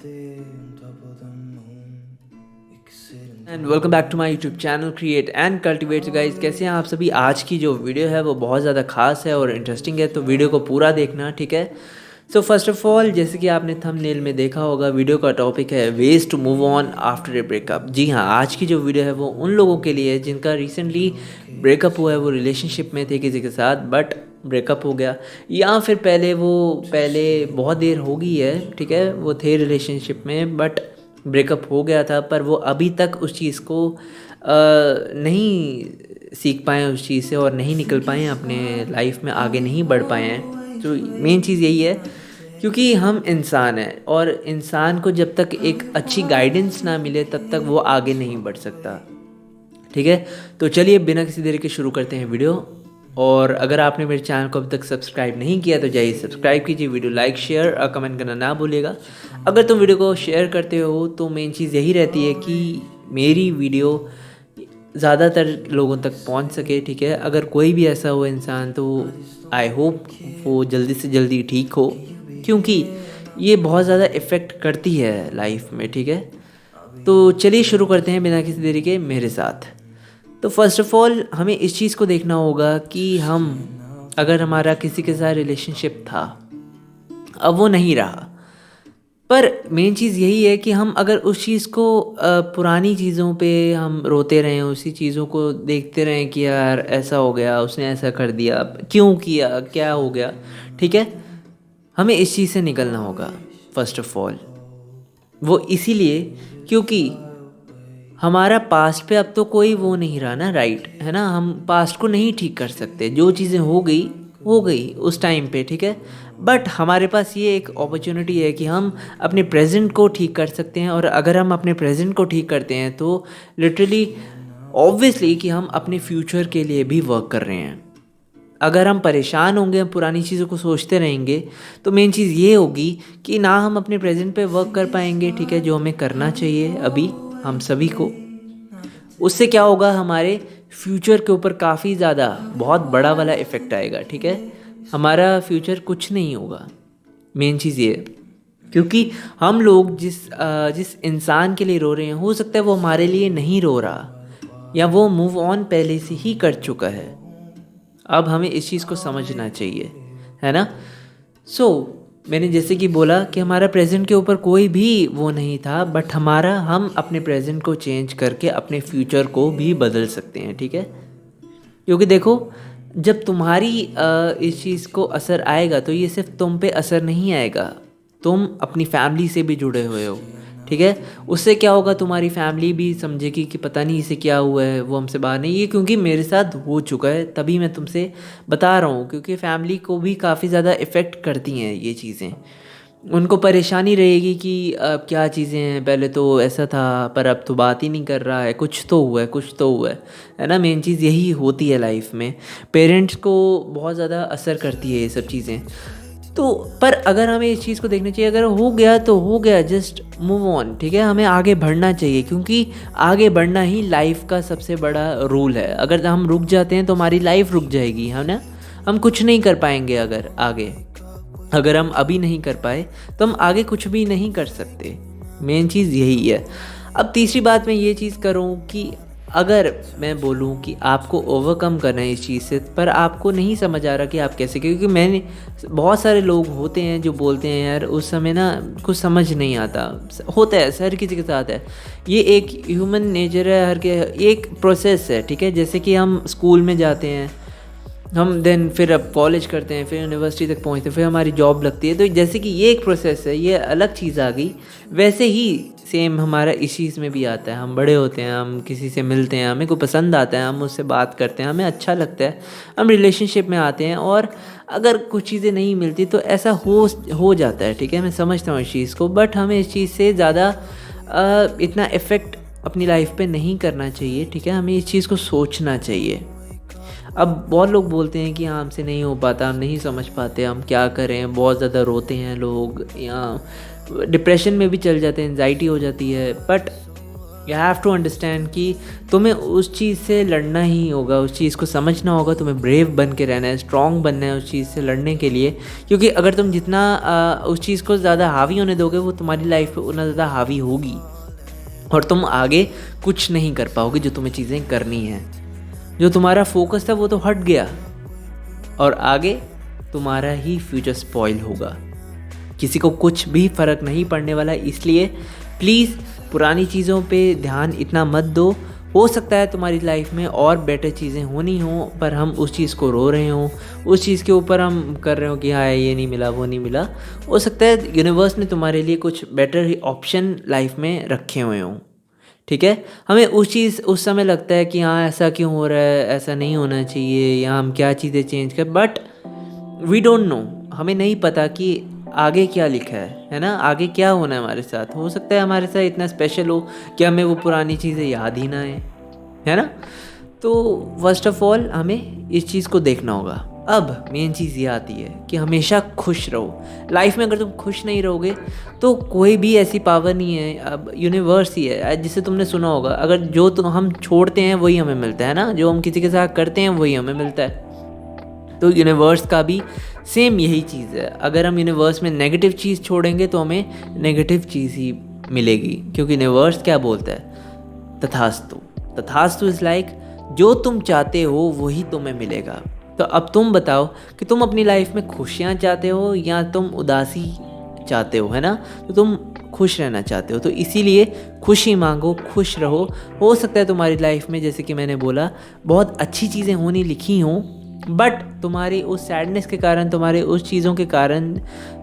And welcome back to my YouTube channel create and cultivate. Guys, कैसे हैं आप सभी। आज की जो वीडियो है वो बहुत ज़्यादा खास है और इंटरेस्टिंग है, तो वीडियो को पूरा देखना, ठीक है। सो फर्स्ट ऑफ ऑल, जैसे कि आपने थंबनेल में देखा होगा, वीडियो का टॉपिक है ways to move on after a breakup. जी हाँ, आज की जो वीडियो है वो उन लोगों के लिए है जिनका रिसेंटली ब्रेकअप हुआ है, वो रिलेशनशिप में थे किसी के साथ बट ब्रेकअप हो गया, या फिर पहले बहुत देर हो गई है, ठीक है, वो थे रिलेशनशिप में बट ब्रेकअप हो गया था, पर वो अभी तक उस चीज़ को नहीं सीख पाए उस चीज़ से और नहीं निकल पाए हैं, अपने लाइफ में आगे नहीं बढ़ पाए हैं। तो मेन चीज़ यही है, क्योंकि हम इंसान हैं और इंसान को जब तक एक अच्छी गाइडेंस ना मिले तब तक वो आगे नहीं बढ़ सकता, ठीक है। तो चलिए बिना किसी देरी के शुरू करते हैं वीडियो। और अगर आपने मेरे चैनल को अभी तक सब्सक्राइब नहीं किया तो जाइए सब्सक्राइब कीजिए, वीडियो लाइक शेयर और कमेंट करना ना भूलिएगा। अगर तुम वीडियो को शेयर करते हो तो मेन चीज़ यही रहती है कि मेरी वीडियो ज़्यादातर लोगों तक पहुंच सके, ठीक है। अगर कोई भी ऐसा हो इंसान तो आई होप वो जल्दी से जल्दी ठीक हो, क्योंकि ये बहुत ज़्यादा इफ़ेक्ट करती है लाइफ में, ठीक है। तो चलिए शुरू करते हैं बिना किसी देरी के मेरे साथ। तो फर्स्ट ऑफ ऑल हमें इस चीज़ को देखना होगा कि हम अगर हमारा किसी के साथ रिलेशनशिप था, अब वो नहीं रहा, पर मेन चीज़ यही है कि हम अगर उस चीज़ को पुरानी चीज़ों पे हम रोते रहें, उसी चीज़ों को देखते रहें कि यार ऐसा हो गया, उसने ऐसा कर दिया, क्यों किया, क्या हो गया, ठीक है। हमें इस चीज़ से निकलना होगा फर्स्ट ऑफ ऑल। वो इसीलिए क्योंकि हमारा पास्ट पे अब तो कोई वो नहीं रहा ना, राइट है ना। हम पास्ट को नहीं ठीक कर सकते, जो चीज़ें हो गई उस टाइम पे, ठीक है। बट हमारे पास ये एक अपॉर्चुनिटी है कि हम अपने प्रेजेंट को ठीक कर सकते हैं, और अगर हम अपने प्रेजेंट को ठीक करते हैं तो लिटरली ऑब्वियसली कि हम अपने फ्यूचर के लिए भी वर्क कर रहे हैं। अगर हम परेशान होंगे, हम पुरानी चीज़ों को सोचते रहेंगे, तो मेन चीज़ ये होगी कि ना हम अपने प्रेजेंट पे वर्क कर पाएंगे, ठीक है, जो हमें करना चाहिए अभी हम सभी को। उससे क्या होगा, हमारे फ्यूचर के ऊपर काफ़ी ज़्यादा बहुत बड़ा वाला इफ़ेक्ट आएगा, ठीक है। हमारा फ्यूचर कुछ नहीं होगा, मेन चीज़ ये है। क्योंकि हम लोग जिस इंसान के लिए रो रहे हैं, हो सकता है वो हमारे लिए नहीं रो रहा, या वो मूव ऑन पहले से ही कर चुका है। अब हमें इस चीज़ को समझना चाहिए, है ना। मैंने जैसे कि बोला कि हमारा प्रेजेंट के ऊपर कोई भी वो नहीं था, बट हम अपने प्रेजेंट को चेंज करके अपने फ्यूचर को भी बदल सकते हैं, ठीक है। क्योंकि देखो, जब तुम्हारी इस चीज़ को असर आएगा तो ये सिर्फ तुम पे असर नहीं आएगा, तुम अपनी फैमिली से भी जुड़े हुए हो, ठीक है। उससे क्या होगा, तुम्हारी फैमिली भी समझेगी कि पता नहीं इसे क्या हुआ है, वो हमसे बाहर नहीं। ये क्योंकि मेरे साथ हो चुका है तभी मैं तुमसे बता रहा हूँ, क्योंकि फैमिली को भी काफ़ी ज़्यादा इफ़ेक्ट करती हैं ये चीज़ें। उनको परेशानी रहेगी कि अब क्या चीज़ें हैं, पहले तो ऐसा था पर अब तो बात ही नहीं कर रहा है, कुछ तो हुआ है, कुछ तो हुआ है ना। मेन चीज़ यही होती है लाइफ में, पेरेंट्स को बहुत ज़्यादा असर करती है ये सब चीज़ें। तो पर अगर हमें इस चीज़ को देखना चाहिए, अगर हो गया तो हो गया, जस्ट मूव ऑन, ठीक है। हमें आगे बढ़ना चाहिए, क्योंकि आगे बढ़ना ही लाइफ का सबसे बड़ा रूल है। अगर हम रुक जाते हैं तो हमारी लाइफ रुक जाएगी, है ना। हम कुछ नहीं कर पाएंगे अगर हम अभी नहीं कर पाए तो हम आगे कुछ भी नहीं कर सकते। मेन चीज़ यही है। अब तीसरी बात मैं ये चीज़ करूँ कि अगर मैं बोलूँ कि आपको ओवरकम करना है इस चीज़ से, पर आपको नहीं समझ आ रहा कि आप कैसे, क्योंकि मैंने बहुत सारे लोग होते हैं जो बोलते हैं यार उस समय ना कुछ समझ नहीं आता, होता है, हर किसी के साथ है, ये एक ह्यूमन नेचर है, हर के एक प्रोसेस है, ठीक है। जैसे कि हम स्कूल में जाते हैं, हम देन फिर अब कॉलेज करते हैं, फिर यूनिवर्सिटी तक पहुंचते हैं, फिर हमारी जॉब लगती है, तो जैसे कि ये एक प्रोसेस है, ये अलग चीज़ आ गई, वैसे ही सेम हमारा इस चीज़ में भी आता है। हम बड़े होते हैं, हम किसी से मिलते हैं, हमें को पसंद आता है, हम उससे बात करते हैं, हमें अच्छा लगता है, हम रिलेशनशिप में आते हैं, और अगर कुछ चीज़ें नहीं मिलती तो ऐसा हो जाता है, ठीक है। मैं समझता हूँ इस चीज़ को, बट हमें इस चीज़ से ज़्यादा इतना इफ़ेक्ट अपनी लाइफ पे नहीं करना चाहिए, ठीक है। हमें इस चीज़ को सोचना चाहिए। अब बहुत लोग बोलते हैं कि हाँ हमसे नहीं हो पाता, हम नहीं समझ पाते, हम क्या करें, बहुत ज़्यादा रोते हैं लोग, या डिप्रेशन में भी चल जाते हैं, एंजाइटी हो जाती है। But you have to understand कि तुम्हें उस चीज़ से लड़ना ही होगा, उस चीज़ को समझना होगा, तुम्हें ब्रेव बन के रहना है, स्ट्रॉन्ग बनना है उस चीज़ से लड़ने के लिए। क्योंकि अगर तुम जितना उस चीज़ को ज़्यादा हावी होने दोगे, वो तुम्हारी लाइफ पे उतना ज़्यादा हावी होगी और तुम आगे कुछ नहीं कर पाओगे जो तुम्हें चीज़ें करनी हैं। जो तुम्हारा फोकस था वो तो हट गया और आगे तुम्हारा ही फ्यूचर स्पॉइल होगा। किसी को कुछ भी फ़र्क नहीं पड़ने वाला। इसलिए प्लीज़ पुरानी चीज़ों पे ध्यान इतना मत दो। हो सकता है तुम्हारी लाइफ में और बेटर चीज़ें होनी हों, पर हम उस चीज़ को रो रहे हों, उस चीज़ के ऊपर हम कर रहे हो कि हाँ ये नहीं मिला वो नहीं मिला। हो सकता है यूनिवर्स ने तुम्हारे लिए कुछ बेटर ही ऑप्शन लाइफ में रखे हुए हों। ठीक है, हमें उस समय लगता है कि हाँ ऐसा क्यों हो रहा है, ऐसा नहीं होना चाहिए, या हम क्या चीज़ें चेंज कर, बट वी डोंट नो। हमें नहीं पता कि आगे क्या लिखा है ना, आगे क्या होना है हमारे साथ। हो सकता है हमारे साथ इतना स्पेशल हो कि हमें वो पुरानी चीज़ें याद ही ना आए, है ना। तो फर्स्ट ऑफ ऑल हमें इस चीज़ को देखना होगा। अब मेन चीज़ ये आती है कि हमेशा खुश रहो लाइफ में। अगर तुम खुश नहीं रहोगे तो कोई भी ऐसी पावर नहीं है, अब यूनिवर्स ही है, जिसे तुमने सुना होगा, अगर जो हम छोड़ते हैं वही हमें मिलता है ना, जो हम किसी के साथ करते हैं वही हमें मिलता है। तो यूनिवर्स का भी सेम यही चीज़ है। अगर हम यूनिवर्स में नेगेटिव चीज़ छोड़ेंगे तो हमें नेगेटिव चीज़ ही मिलेगी, क्योंकि यूनिवर्स क्या बोलता है, तथास्तु। तथास्तु इज़ लाइक जो तुम चाहते हो वही तुम्हें मिलेगा। तो अब तुम बताओ कि तुम अपनी लाइफ में खुशियाँ चाहते हो या तुम उदासी चाहते हो, है ना। तो तुम खुश रहना चाहते हो, तो इसीलिए खुशी मांगो, खुश रहो। हो सकता है तुम्हारी लाइफ में, जैसे कि मैंने बोला, बहुत अच्छी चीज़ें होनी लिखी हों, बट तुम्हारी उस सैडनेस के कारण, तुम्हारे उस चीज़ों के कारण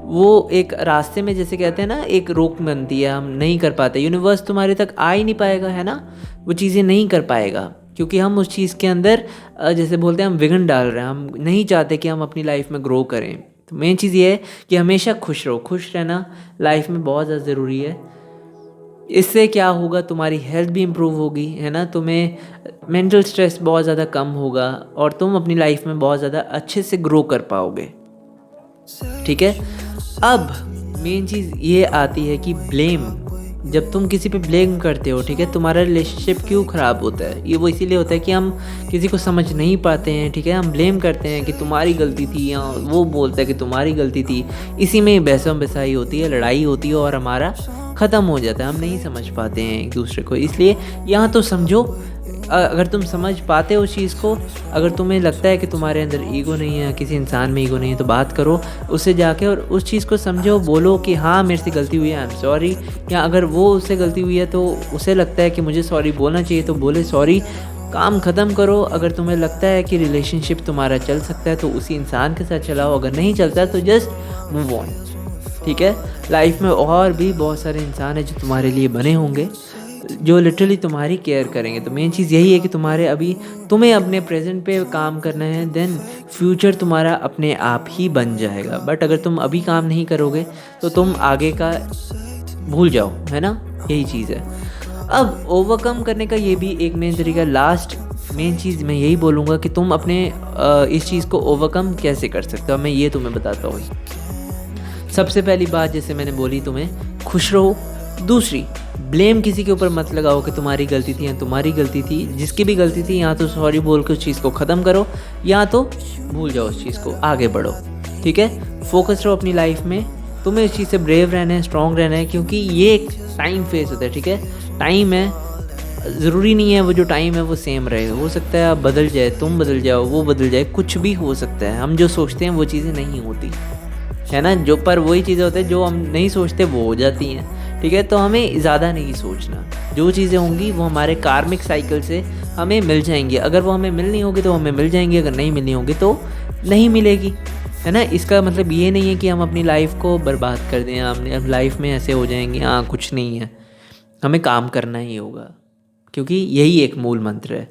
वो एक रास्ते में, जैसे कहते हैं ना, एक रोक बनती है, हम नहीं कर पाते, यूनिवर्स तुम्हारे तक आ ही नहीं पाएगा, है ना, वो चीज़ें नहीं कर पाएगा, क्योंकि हम उस चीज़ के अंदर जैसे बोलते हैं हम विघ्न डाल रहे हैं, हम नहीं चाहते कि हम अपनी लाइफ में ग्रो करें। तो मेन चीज़ ये है कि हमेशा खुश रहो। खुश रहना लाइफ में बहुत ज़्यादा ज़रूरी है। इससे क्या होगा, तुम्हारी हेल्थ भी इम्प्रूव होगी, है ना, तुम्हें मेंटल स्ट्रेस बहुत ज़्यादा कम होगा और तुम अपनी लाइफ में बहुत ज़्यादा अच्छे से ग्रो कर पाओगे। ठीक है, अब मेन चीज़ ये आती है कि ब्लेम। जब तुम किसी पे ब्लेम करते हो, ठीक है, तुम्हारा रिलेशनशिप क्यों ख़राब होता है, ये वो इसीलिए होता है कि हम किसी को समझ नहीं पाते हैं। ठीक है, हम ब्लेम करते हैं कि तुम्हारी गलती थी, या वो बोलता है कि तुम्हारी गलती थी। इसी में बहसों बसाई होती है, लड़ाई होती है और हमारा ख़त्म हो जाता है। हम नहीं समझ पाते हैं एक दूसरे को। इसलिए यहाँ तो समझो, अगर तुम समझ पाते हो उस चीज़ को, अगर तुम्हें लगता है कि तुम्हारे अंदर ईगो नहीं है, किसी इंसान में ईगो नहीं है, तो बात करो उससे जाके और उस चीज़ को समझो। बोलो कि हाँ मेरे से गलती हुई है, आई एम सॉरी। या अगर वो उससे गलती हुई है तो उसे लगता है कि मुझे सॉरी बोलना चाहिए, तो बोले सॉरी, काम ख़त्म करो। अगर तुम्हें लगता है कि रिलेशनशिप तुम्हारा चल सकता है तो उसी इंसान के साथ चलाओ, अगर नहीं चलता है तो जस्ट मूव ऑन। ठीक है, लाइफ में और भी बहुत सारे इंसान हैं जो तुम्हारे लिए बने होंगे, जो लिटरली तुम्हारी केयर करेंगे। तो मेन चीज़ यही है कि तुम्हें अपने प्रेजेंट पे काम करना है, देन फ्यूचर तुम्हारा अपने आप ही बन जाएगा। बट अगर तुम अभी काम नहीं करोगे तो तुम आगे का भूल जाओ, है ना, यही चीज़ है। अब ओवरकम करने का ये भी एक मेन तरीका, लास्ट मेन चीज़ मैं यही बोलूँगा कि तुम अपने इस चीज़ को ओवरकम कैसे कर सकते हो, मैं ये तुम्हें बताता हूँ। सबसे पहली बात, जैसे मैंने बोली, तुम्हें खुश रहो। दूसरी, ब्लेम किसी के ऊपर मत लगाओ कि तुम्हारी गलती थी या तुम्हारी गलती थी। जिसकी भी गलती थी, या तो सॉरी बोल के उस चीज़ को ख़त्म करो, या तो भूल जाओ उस चीज़ को, आगे बढ़ो। ठीक है, फोकस रहो अपनी लाइफ में। तुम्हें इस चीज़ से ब्रेव रहना है, स्ट्रॉन्ग रहना है, क्योंकि ये एक टाइम फेस होता है। ठीक है, टाइम है, ज़रूरी नहीं है वो जो टाइम है वो सेम रहे। हो सकता है आप बदल जाए, तुम बदल जाओ, वो बदल जाए, कुछ भी हो सकता है। हम जो सोचते हैं वो चीज़ें नहीं होती, है ना, जो पर वही चीज़ें होती हैं जो हम नहीं सोचते वो हो जाती हैं। ठीक है, तो हमें ज़्यादा नहीं सोचना। जो चीज़ें होंगी वो हमारे कार्मिक साइकिल से हमें मिल जाएंगी। अगर वो हमें मिलनी होगी तो हमें मिल जाएंगी, अगर नहीं मिलनी होगी तो नहीं मिलेगी, है ना। इसका मतलब ये नहीं है कि हम अपनी लाइफ को बर्बाद कर दें, हम लाइफ में ऐसे हो जाएंगे, हाँ कुछ नहीं है। हमें काम करना ही होगा, क्योंकि यही एक मूल मंत्र है।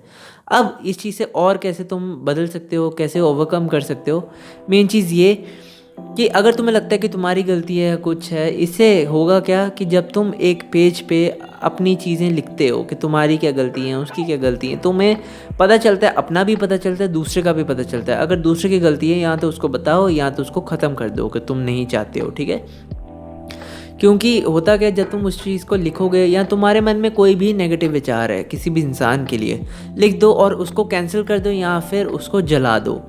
अब इस चीज़ से और कैसे तुम बदल सकते हो, कैसे ओवरकम कर सकते हो, मेन चीज़ ये कि अगर तुम्हें लगता है कि तुम्हारी गलती है, कुछ है, इससे होगा क्या कि जब तुम एक पेज पे अपनी चीज़ें लिखते हो कि तुम्हारी क्या गलती है, उसकी क्या गलती है, तुम्हें पता चलता है, अपना भी पता चलता है, दूसरे का भी पता चलता है। अगर दूसरे की गलती है, या तो उसको बताओ या तो उसको ख़त्म कर दो कि तुम नहीं चाहते हो। ठीक है, क्योंकि होता क्या है, जब तुम उस चीज़ को लिखोगे या तुम्हारे मन में कोई भी नेगेटिव विचार है किसी भी इंसान के लिए, लिख दो और उसको कैंसिल कर दो या फिर उसको जला दो।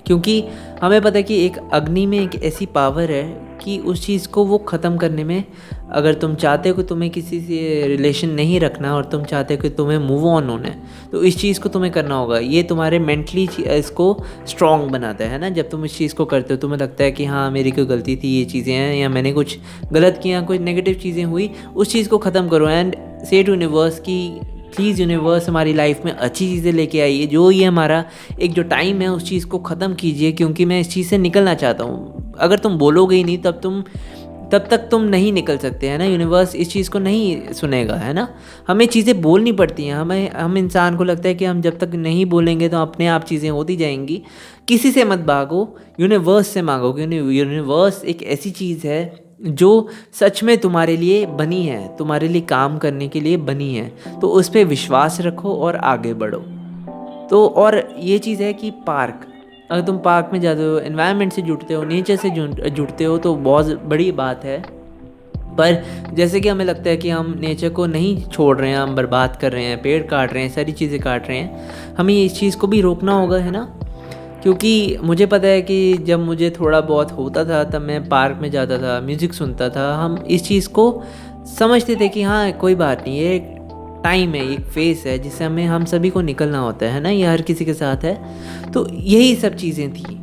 क्योंकि हमें पता है कि एक अग्नि में एक ऐसी पावर है कि उस चीज़ को वो ख़त्म करने में, अगर तुम चाहते हो कि तुम्हें किसी से रिलेशन नहीं रखना और तुम चाहते हो कि तुम्हें मूव ऑन होना है, तो इस चीज़ को तुम्हें करना होगा। ये तुम्हारे मेंटली इसको स्ट्रॉन्ग बनाता है ना। जब तुम इस चीज़ को करते हो, तुम्हें लगता है कि हाँ मेरी कोई गलती थी, ये चीज़ें हैं, या मैंने कुछ गलत किया, कुछ नेगेटिव चीज़ें हुई, उस चीज़ को ख़त्म करो एंड से टू यूनिवर्स की प्लीज़ यूनिवर्स हमारी लाइफ में अच्छी चीज़ें लेके आइए। जो ये हमारा एक जो टाइम है उस चीज़ को ख़त्म कीजिए, क्योंकि मैं इस चीज़ से निकलना चाहता हूँ। अगर तुम बोलोगे ही नहीं तब तक तुम नहीं निकल सकते, है ना। यूनिवर्स इस चीज़ को नहीं सुनेगा, है ना। हमें चीज़ें बोलनी पड़ती हैं। हम इंसान को लगता है कि हम जब तक नहीं बोलेंगे तो अपने आप चीज़ें होती जाएंगी। किसी से मत भागो, यूनिवर्स से मांगो, क्योंकि यूनिवर्स एक ऐसी चीज़ है जो सच में तुम्हारे लिए बनी है, तुम्हारे लिए काम करने के लिए बनी है। तो उस पर विश्वास रखो और आगे बढ़ो। तो और ये चीज़ है कि पार्क, अगर तुम पार्क में जाते हो, एनवायरनमेंट से जुड़ते हो, नेचर से जुड़ते हो, तो बहुत बड़ी बात है। पर जैसे कि हमें लगता है कि हम नेचर को नहीं छोड़ रहे हैं, हम बर्बाद कर रहे हैं, पेड़ काट रहे हैं, सारी चीज़ें काट रहे हैं, हमें इस चीज़ को भी रोकना होगा, है ना। क्योंकि मुझे पता है कि जब मुझे थोड़ा बहुत होता था तब मैं पार्क में जाता था, म्यूज़िक सुनता था। हम इस चीज़ को समझते थे कि हाँ कोई बात नहीं, ये एक टाइम है, एक फेस है जिससे हम सभी को निकलना होता है ना। ये हर किसी के साथ है। तो यही सब चीज़ें थी।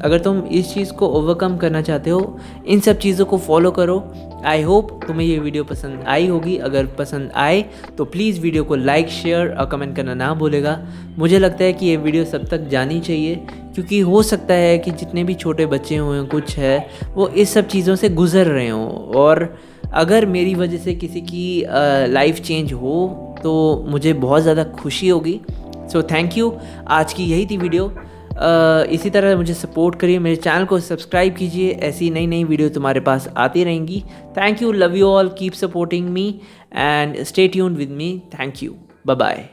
अगर तुम इस चीज़ को ओवरकम करना चाहते हो, इन सब चीज़ों को फॉलो करो। आई होप तुम्हें ये वीडियो पसंद आई होगी। अगर पसंद आए तो प्लीज़ वीडियो को लाइक, शेयर और कमेंट करना ना भूलेगा। मुझे लगता है कि ये वीडियो सब तक जानी चाहिए, क्योंकि हो सकता है कि जितने भी छोटे बच्चे हों, कुछ है, वो इस सब चीज़ों से गुज़र रहे हों, और अगर मेरी वजह से किसी की लाइफ चेंज हो तो मुझे बहुत ज़्यादा खुशी होगी। So thank you. आज की यही थी वीडियो। इसी तरह मुझे सपोर्ट करिए, मेरे चैनल को सब्सक्राइब कीजिए, ऐसी नई नई वीडियो तुम्हारे पास आती रहेंगी। Thank you, love you all, keep supporting me and stay tuned with me. Thank you, bye bye.